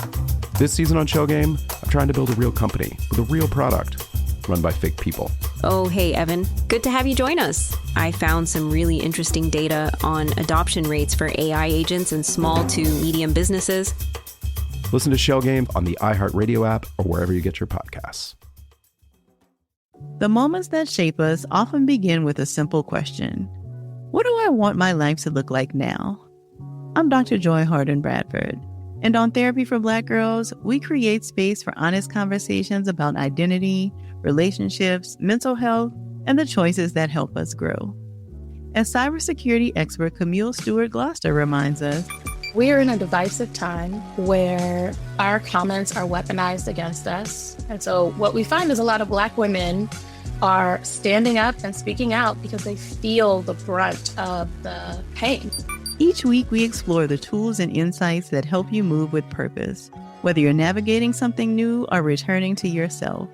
This season on Shell Game, I'm trying to build a real company with a real product run by fake people. Oh, hey, Evan. Good to have you join us. I found some really interesting data on adoption rates for AI agents in small to medium businesses. Listen to Shell Game on the iHeartRadio app or wherever you get your podcasts. The moments that shape us often begin with a simple question. What do I want my life to look like now? I'm Dr. Joy Harden Bradford, and on Therapy for Black Girls, we create space for honest conversations about identity, relationships, mental health, and the choices that help us grow. As cybersecurity expert Camille Stewart-Gloucester reminds us, we are in a divisive time where our comments are weaponized against us. And so what we find is a lot of Black women are standing up and speaking out because they feel the brunt of the pain. Each week, we explore the tools and insights that help you move with purpose, whether you're navigating something new or returning to yourself.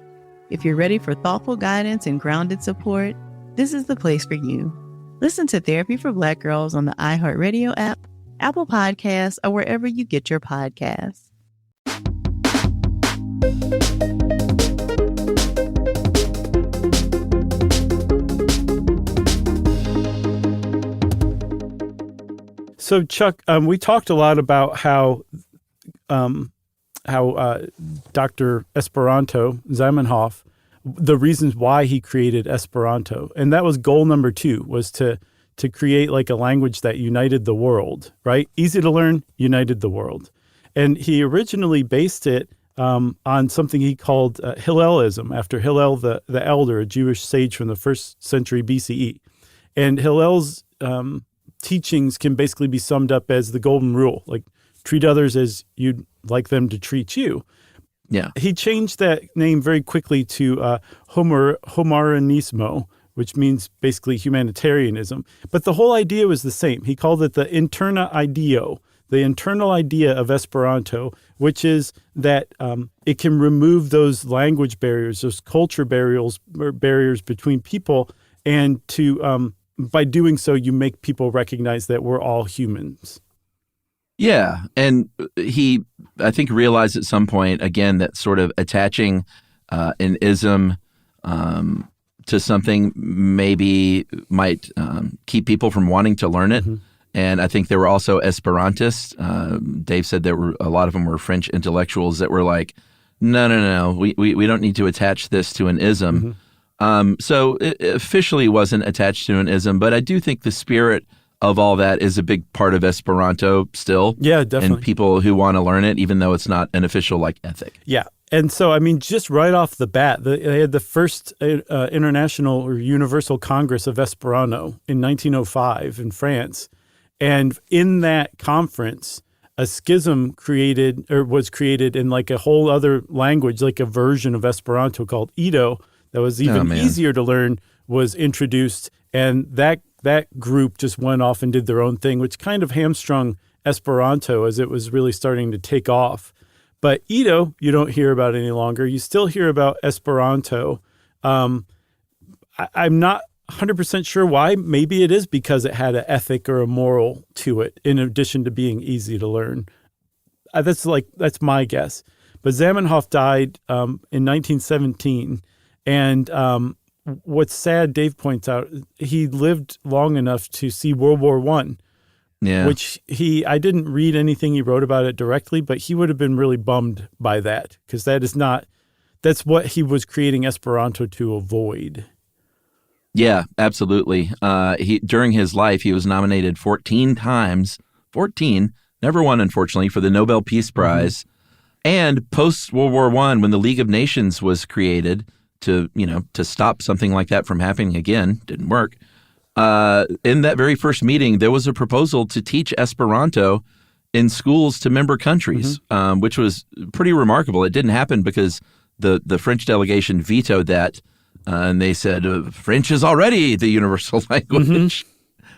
If you're ready for thoughtful guidance and grounded support, this is the place for you. Listen to Therapy for Black Girls on the iHeartRadio app, Apple Podcasts, or wherever you get your podcasts. So, Chuck, we talked a lot about how Dr. Esperanto, Zamenhof, the reasons why he created Esperanto. And that was goal number 2, was to create like a language that united the world, right? Easy to learn, united the world. And he originally based it on something he called Hillelism, after Hillel the Elder, a Jewish sage from the 1st century BCE. And Hillel's teachings can basically be summed up as the golden rule, like treat others as you'd like them to treat you. Yeah. He changed that name very quickly to Humanismo, which means basically humanitarianism. But the whole idea was the same. He called it the interna ideo, the internal idea of Esperanto, which is that it can remove those language barriers, those culture barriers between people, and to by doing so, you make people recognize that we're all humans. Yeah, and he, I think, realized at some point, again, that sort of attaching an ism to something maybe might keep people from wanting to learn it. And I think there were also Esperantists. Dave said there were a lot of them were French intellectuals that were like, no, we don't need to attach this to an ism. So it officially wasn't attached to an ism, but I do think the spirit of all that is a big part of Esperanto still. Yeah, definitely. And people who want to learn it, even though it's not an official ethic. Yeah. And so, I mean, just right off the bat, they had the first international or universal Congress of Esperanto in 1905 in France. And in that conference, a schism was created in like a whole other language, like a version of Esperanto called Edo that was even easier to learn, was introduced. And that group just went off and did their own thing, which kind of hamstrung Esperanto as it was really starting to take off. But Edo, you don't hear about any longer. You still hear about Esperanto. I'm not 100% sure why. Maybe it is because it had an ethic or a moral to it, in addition to being easy to learn. That's my guess. But Zamenhof died in 1917, and what's sad, Dave points out, he lived long enough to see World War I. Yeah. Which I didn't read anything he wrote about it directly, but he would have been really bummed by that, because that's what he was creating Esperanto to avoid. Yeah, absolutely. During his life, he was nominated 14 times, never won, unfortunately, for the Nobel Peace Prize. And post-World War I, when the League of Nations was created to stop something like that from happening again, didn't work. In that very first meeting, there was a proposal to teach Esperanto in schools to member countries, which was pretty remarkable. It didn't happen because the French delegation vetoed that, and they said, French is already the universal language,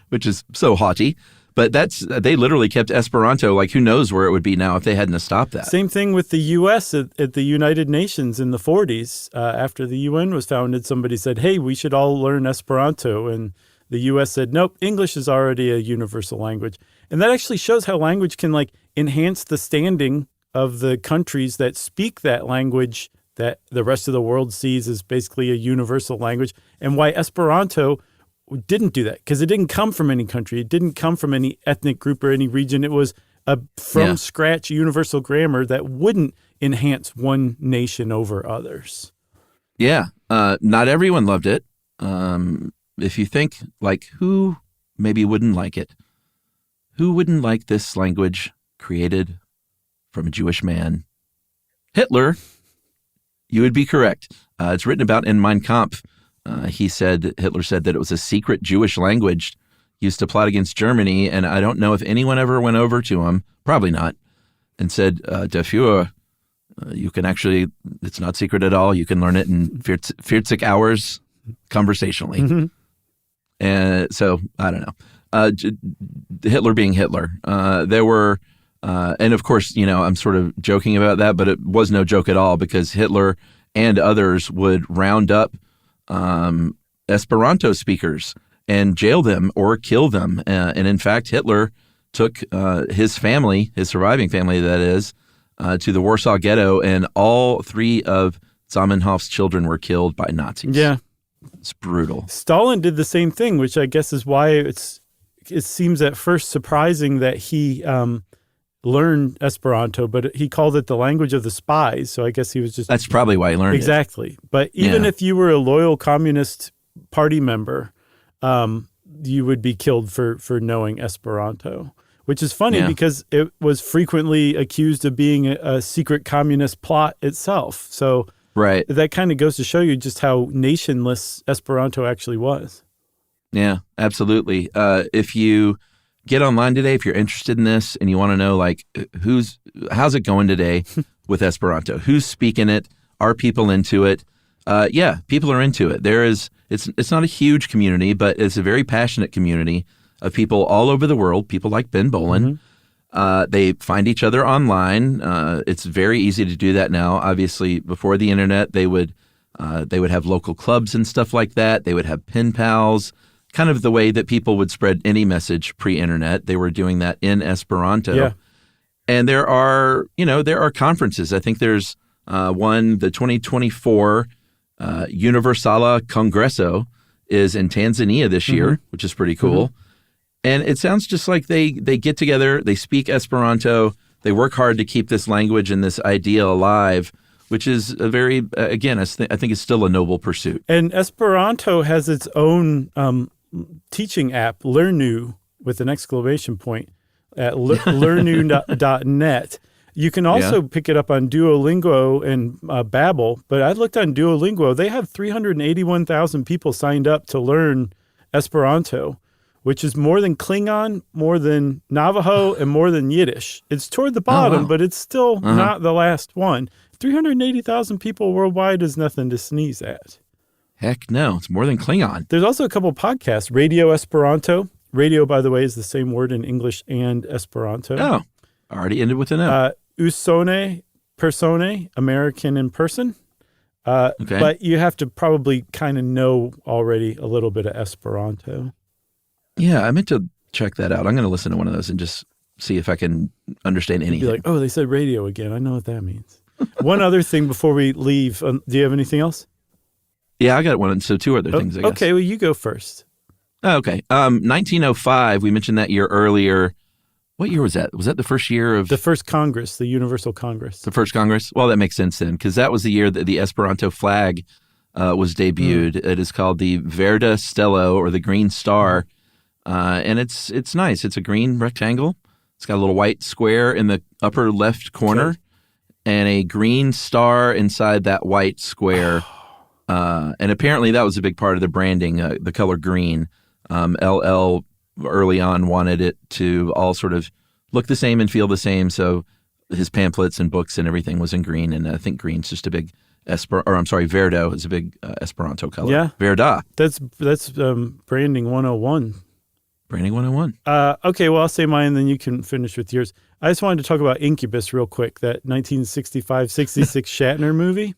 which is so haughty. But they literally kept Esperanto, who knows where it would be now if they hadn't stopped that. Same thing with the U.S. at the United Nations in the 40s. After the UN was founded, somebody said, hey, we should all learn Esperanto, and the U.S. said, nope, English is already a universal language. And that actually shows how language can enhance the standing of the countries that speak that language that the rest of the world sees as basically a universal language, and why Esperanto didn't do that, because it didn't come from any country. It didn't come from any ethnic group or any region. It was a from-scratch universal grammar that wouldn't enhance one nation over others. Yeah. Not everyone loved it. If you think, who maybe wouldn't like it? Who wouldn't like this language created from a Jewish man? Hitler. You would be correct. It's written about in Mein Kampf. Hitler said that it was a secret Jewish language used to plot against Germany, and I don't know if anyone ever went over to him, probably not, and said, Der Führer, you can actually, it's not secret at all, you can learn it in 40 hours conversationally. And so, I don't know. Hitler being Hitler. There were, and of course, I'm sort of joking about that, but it was no joke at all, because Hitler and others would round up Esperanto speakers and jail them or kill them. And in fact, Hitler took his family, his surviving family, that is, to the Warsaw Ghetto, and all 3 of Zamenhof's children were killed by Nazis. Yeah. It's brutal. Stalin did the same thing, which I guess is why it seems at first surprising that he learned Esperanto, but he called it the language of the spies. So I guess he was just... That's probably why he learned it. But even if you were a loyal Communist Party member, you would be killed for knowing Esperanto. which is funny because it was frequently accused of being a secret communist plot itself. So that kind of goes to show you just how nationless Esperanto actually was. Yeah, absolutely. If you get online today, if you're interested in this and you want to know, like, how's it going today with Esperanto? Who's speaking it? Are people into it? Yeah, people are into it. It's not a huge community, but it's a very passionate community of people all over the world, people like Ben Bolin. They find each other online. It's very easy to do that now. Obviously, before the internet, they would have local clubs and stuff like that. They would have pen pals, kind of the way that people would spread any message pre-internet. They were doing that in Esperanto. Yeah. And there are conferences. I think there's one, the 2024 Universala Congresso is in Tanzania this year, which is pretty cool. And it sounds just like they get together, they speak Esperanto, they work hard to keep this language and this idea alive, which is a very, again, I think it's still a noble pursuit. And Esperanto has its own teaching app, Learnu, with an exclamation point, at learnu.net. You can also pick it up on Duolingo and Babbel, but I looked on Duolingo. They have 381,000 people signed up to learn Esperanto, which is more than Klingon, more than Navajo, and more than Yiddish. It's toward the bottom, but it's still not the last one. 380,000 people worldwide is nothing to sneeze at. Heck no, it's more than Klingon. There's also a couple podcasts, Radio Esperanto. Radio, by the way, is the same word in English and Esperanto. Oh, already ended with an O. Usone Persone, American in person. But you have to probably kind of know already a little bit of Esperanto. Yeah, I meant to check that out. I'm going to listen to one of those and just see if I can understand anything. Be like, oh, they said radio again. I know what that means. One other thing before we leave. Do you have anything else? Yeah, I got one. So two other things, I guess. Okay, well, you go first. Okay. 1905, we mentioned that year earlier. What year was that? Was that the first year of... The first Congress, the Universal Congress. The first Congress? Well, that makes sense then, because that was the year that the Esperanto flag was debuted. It is called the Verde Stelo, or the Green Star. And it's nice. It's a green rectangle. It's got a little white square in the upper left corner and a green star inside that white square. And apparently that was a big part of the branding, the color green. LL early on wanted it to all sort of look the same and feel the same. So his pamphlets and books and everything was in green. And I think green's just a big Verdo is a big Esperanto color. Yeah. Verda. That's branding 101. Branding 101. Okay, well, I'll say mine, and then you can finish with yours. I just wanted to talk about Incubus real quick, that 1965-66 Shatner movie.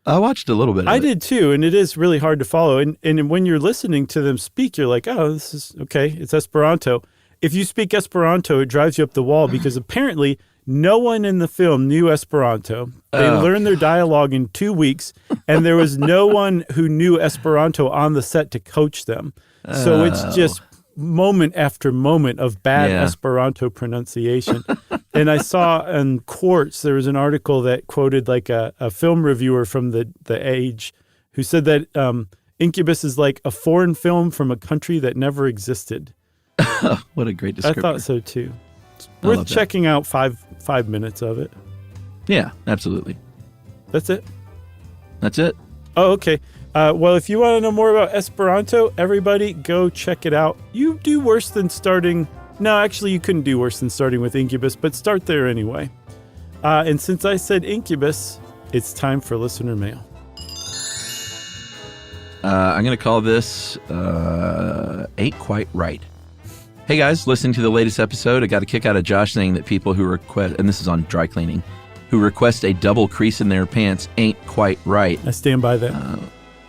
I watched a little bit of it. I did too, and it is really hard to follow. And when you're listening to them speak, you're like, oh, this is okay, it's Esperanto. If you speak Esperanto, it drives you up the wall because apparently no one in the film knew Esperanto. They learned their dialogue in 2 weeks, and there was no one who knew Esperanto on the set to coach them. So it's just moment after moment of bad Esperanto pronunciation. And I saw in Quartz, there was an article that quoted like a film reviewer from the Age who said that Incubus is like a foreign film from a country that never existed. What a great description. I thought so too. It's worth checking out 5 minutes of it. Yeah, absolutely. That's it? That's it. Oh, okay. Well, if you want to know more about Esperanto, everybody go check it out. You do worse than starting... No, actually, you couldn't do worse than starting with Incubus, but start there anyway. And since I said Incubus, it's time for listener mail. I'm going to call this Ain't Quite Right. Hey guys, listening to the latest episode, I got a kick out of Josh saying that people who request, and this is on dry cleaning, who request a double crease in their pants ain't quite right. I stand by that.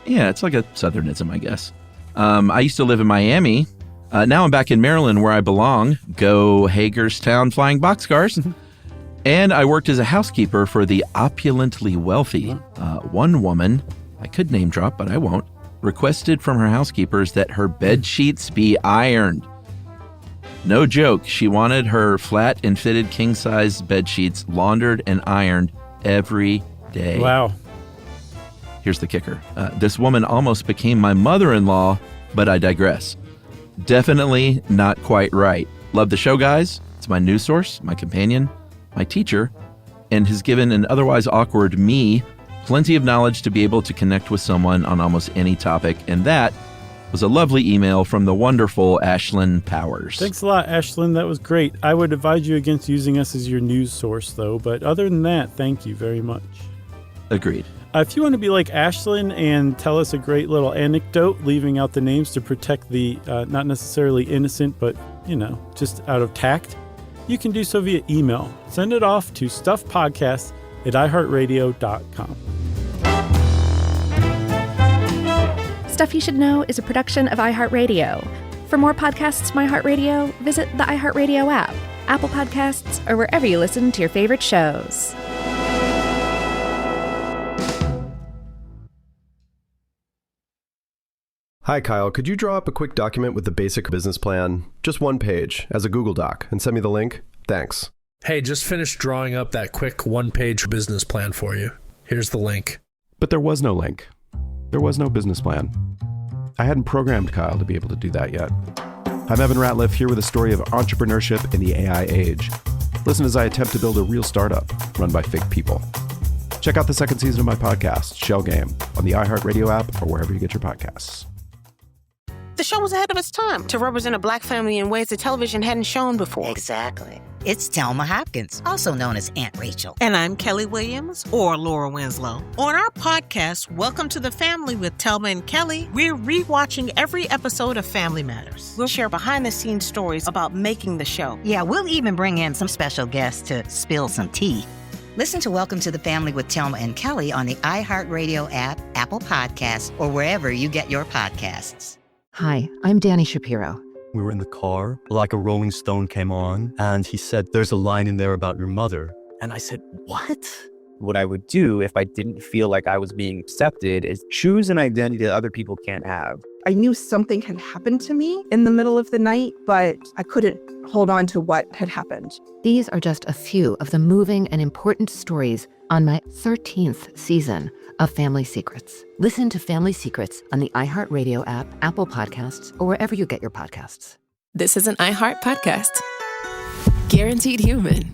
Yeah, it's like a Southernism, I guess. I used to live in Miami. Now I'm back in Maryland where I belong. Go Hagerstown Flying Boxcars. And I worked as a housekeeper for the opulently wealthy. One woman, I could name drop, but I won't, requested from her housekeepers that her bed sheets be ironed. No joke, she wanted her flat and fitted king-size bed sheets laundered and ironed every day. Wow. Here's the kicker. This woman almost became my mother-in-law, but I digress. Definitely not quite right. Love the show, guys. It's my news source, my companion, my teacher, and has given an otherwise awkward me plenty of knowledge to be able to connect with someone on almost any topic. And that was a lovely email from the wonderful Ashlyn Powers. Thanks a lot, Ashlyn. That was great. I would advise you against using us as your news source, though. But other than that, thank you very much. Agreed. If you want to be like Ashlyn and tell us a great little anecdote, leaving out the names to protect the not necessarily innocent, but, just out of tact, you can do so via email. Send it off to stuffpodcast@iheartradio.com. Stuff You Should Know is a production of iHeartRadio. For more podcasts from iHeartRadio, visit the iHeartRadio app, Apple Podcasts, or wherever you listen to your favorite shows. Hi, Kyle. Could you draw up a quick document with the basic business plan? Just one page, as a Google Doc, and send me the link? Thanks. Hey, just finished drawing up that quick one-page business plan for you. Here's the link. But there was no link. There was no business plan. I hadn't programmed Kyle to be able to do that yet. I'm Evan Ratliff, here with a story of entrepreneurship in the AI age. Listen as I attempt to build a real startup run by fake people. Check out the second season of my podcast, Shell Game, on the iHeartRadio app or wherever you get your podcasts. The show was ahead of its time to represent a Black family in ways that television hadn't shown before. Exactly. It's Thelma Hopkins, also known as Aunt Rachel. And I'm Kelly Williams, or Laura Winslow. On our podcast, Welcome to the Family with Thelma and Kelly, we're rewatching every episode of Family Matters. We'll share behind-the-scenes stories about making the show. Yeah, we'll even bring in some special guests to spill some tea. Listen to Welcome to the Family with Thelma and Kelly on the iHeartRadio app, Apple Podcasts, or wherever you get your podcasts. Hi, I'm Danny Shapiro. We were in the car, like a Rolling Stone came on, and he said, "There's a line in there about your mother." And I said, "What?" What I would do if I didn't feel like I was being accepted is choose an identity that other people can't have. I knew something had happened to me in the middle of the night, but I couldn't hold on to what had happened. These are just a few of the moving and important stories on my 13th season of Family Secrets. Listen to Family Secrets on the iHeartRadio app, Apple Podcasts, or wherever you get your podcasts. This is an iHeart podcast. Guaranteed Human.